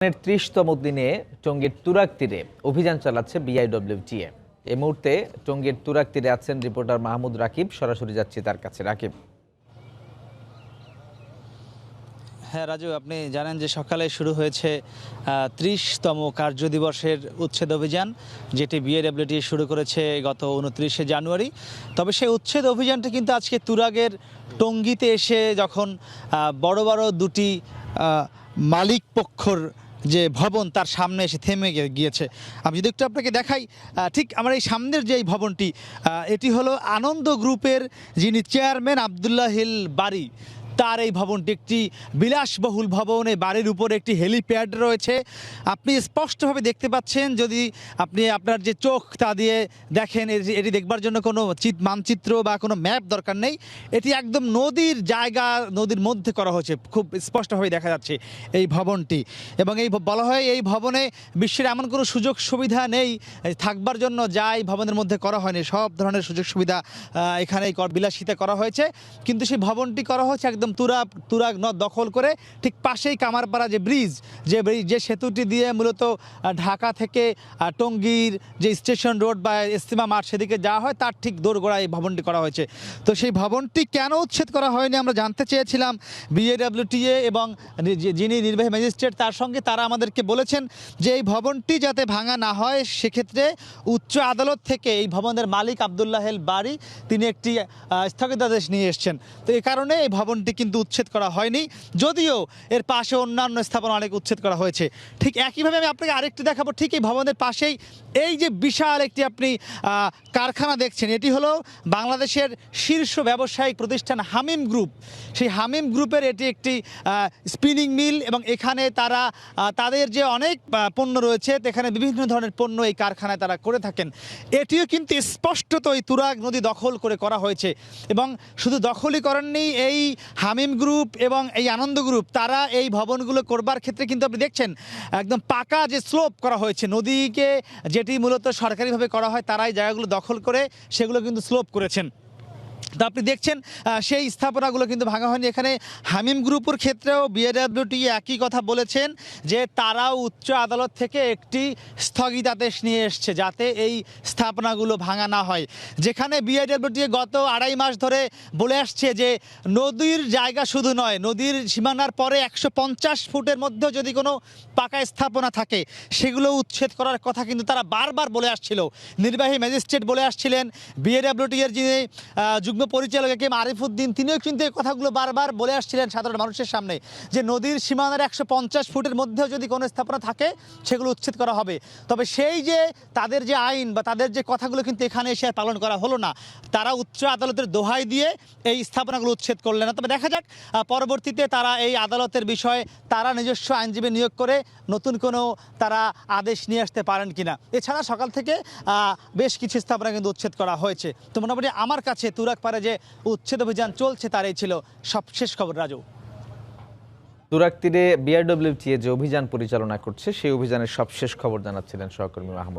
৩০তম দিনে টঙ্গীর তুরাগ তীরে অভিযান চালাচ্ছে বিআইডব্লিউটিএ। এই মুহূর্তে টঙ্গীর তুরাগ তীরে আছেন রিপোর্টার মাহমুদ রাকিব। সরাসরি যাচ্ছি তার কাছে। রাকিব। হ্যাঁ রাজু, আপনি জানেন যে সকালে শুরু হয়েছে ৩০তম কার্যদিবসের উচ্ছেদ অভিযান, যেটি বিআইডব্লিউটিএ শুরু করেছে গত ২৯শে জানুয়ারি। তবে সেই উচ্ছেদ অভিযানটা কিন্তু আজকে তুরাগের টঙ্গীতে এসে যখন বড় বড় দুটি মালিক পক্ষর যে ভবন তার সামনে এসে থেমে গিয়েছে। আমি যদি একটু আপনাকে দেখাই, ঠিক আমার এই সামনের যে এই ভবনটি, এটি হলো আনন্দ গ্রুপের যিনি চেয়ারম্যান আবদুল্লাহিল বারী, তার এই ভবনটি একটি বিলাসবহুল ভবন। এই বাড়ির উপরে একটি হেলিপ্যাড রয়েছে। আপনি স্পষ্টভাবে দেখতে পাচ্ছেন, যদি আপনি আপনার যে চোখ তা দিয়ে দেখেন, এটি দেখবার জন্য কোনো মানচিত্র বা কোনো ম্যাপ দরকার নেই। এটি একদম নদীর জায়গা, নদীর মধ্যে করা হয়েছে, খুব স্পষ্টভাবে দেখা যাচ্ছে এই ভবনটি। এবং এই বলা হয় এই ভবনে বিশ্বের এমন কোনো সুযোগ সুবিধা নেই থাকবার জন্য যা এই ভবনের মধ্যে করা হয়নি। সব ধরনের সুযোগ সুবিধা এখানে বিলাসিতা করা হয়েছে। কিন্তু সেই ভবনটি করা হয়েছে একদম তুরাগ নদ দখল করে। ঠিক পাশেই কামারপাড়া যে ব্রিজ, যে সেতুটি দিয়ে মূলত ঢাকা থেকে টঙ্গীর যে স্টেশন রোড বা ইস্তেমা মাঠ সেদিকে যাওয়া হয়, তার ঠিক দোরগোড়ায় এই ভবনটি করা হয়েছে। তো সেই ভবনটি কেন উচ্ছেদ করা হয়নি আমরা জানতে চেয়েছিলাম বিআইডব্লিউটিএ এবং যিনি নির্বাহী ম্যাজিস্ট্রেট তার সঙ্গে। তারা আমাদেরকে বলেছেন যে এই ভবনটি যাতে ভাঙা না হয়, সেক্ষেত্রে উচ্চ আদালত থেকে এই ভবনের মালিক আবদুল্লাহিল বারী তিনি একটি স্থগিতাদেশ নিয়ে এসেছেন। তো এই কারণে এই ভবনটি কিন্তু উচ্ছেদ করা হয়নি, যদিও এর পাশে অন্যান্য স্থাপনা অনেক উচ্ছেদ করা হয়েছে। ঠিক একইভাবে আমি আপনাকে আরেকটি দেখাবো। ঠিক এই ভবনের পাশেই এই যে বিশাল একটি আপনি কারখানা দেখছেন, এটি হলো বাংলাদেশের শীর্ষ ব্যবসায়িক প্রতিষ্ঠান হামিম গ্রুপ। সেই হামিম গ্রুপের এটি একটি স্পিনিং মিল, এবং এখানে তারা তাদের যে অনেক পণ্য রয়েছে, এখানে বিভিন্ন ধরনের পণ্য এই কারখানায় তারা করে থাকেন। এটিও কিন্তু স্পষ্টত এই তুরাগ নদী দখল করে করা হয়েছে। এবং শুধু দখলই করেননি এই হামিম গ্রুপ এবং এই আনন্দ গ্রুপ, তারা এই ভবনগুলো করবার ক্ষেত্রে কিন্তু আপনি দেখছেন একদম পাকা যে স্লোপ করা হয়েছে নদীকে, যেটি মূলত সরকারিভাবে করা হয়, তারাই জায়গাগুলো দখল করে সেগুলো কিন্তু স্লোপ করেছেন। তো আপনি দেখছেন সেই স্থাপনাগুলো কিন্তু ভাঙা হয়নি। এখানে হামিম গ্রুপের ক্ষেত্রেও বিআইডব্লিউটিএ একই কথা বলেছেন যে তারাও উচ্চ আদালত থেকে একটি স্থগিতাদেশ নিয়ে এসছে যাতে এই স্থাপনাগুলো ভাঙা না হয়। যেখানে বিআইডব্লিউটিএ গত ২.৫ মাস ধরে বলে আসছে যে নদীর জায়গা শুধু নয়, নদীর সীমানার পরে ১৫০ ফুটের মধ্যেও যদি কোনো পাকা স্থাপনা থাকে সেগুলো উচ্ছেদ করার কথা কিন্তু তারা বারবার বলে আসছিল। নির্বাহী ম্যাজিস্ট্রেট বলে আসছিলেন, বিআইডব্লিউটিএর যিনি যুগ্ম পরিচালক কে আরিফুদ্দিন, তিনিও কিন্তু এই কথাগুলো বারবার বলে আসছিলেন সাধারণ মানুষের সামনে, যে নদীর সীমানার ১৫০ ফুটের মধ্যেও যদি কোনো স্থাপনা থাকে সেগুলো উচ্ছেদ করা হবে। তবে সেই যে তাদের যে আইন বা তাদের যে কথাগুলো কিন্তু এখানে এসে আর পালন করা হলো না। তারা উচ্চ আদালতের দোহাই দিয়ে এই স্থাপনাগুলো উচ্ছেদ করলেন না। তবে দেখা যাক পরবর্তীতে তারা এই আদালতের বিষয়ে তারা নিজস্ব আইনজীবী নিয়োগ করে নতুন কোনো তারা আদেশ নিয়ে আসতে পারেন কিনা। এছাড়া সকাল থেকে বেশ কিছু স্থাপনা কিন্তু উচ্ছেদ করা হয়েছে। তো মোটামুটি আমার কাছে তুরাগ পারে যে উচ্ছেদ অভিযান চলছে, তার এই ছিল সবশেষ খবর। রাজু, তুরাগ তীরে বিআইডব্লিউটিএ যে অভিযান পরিচালনা করছে সেই অভিযানের সবশেষ খবর জানাচ্ছিলেন সহকর্মী মাহমুদ।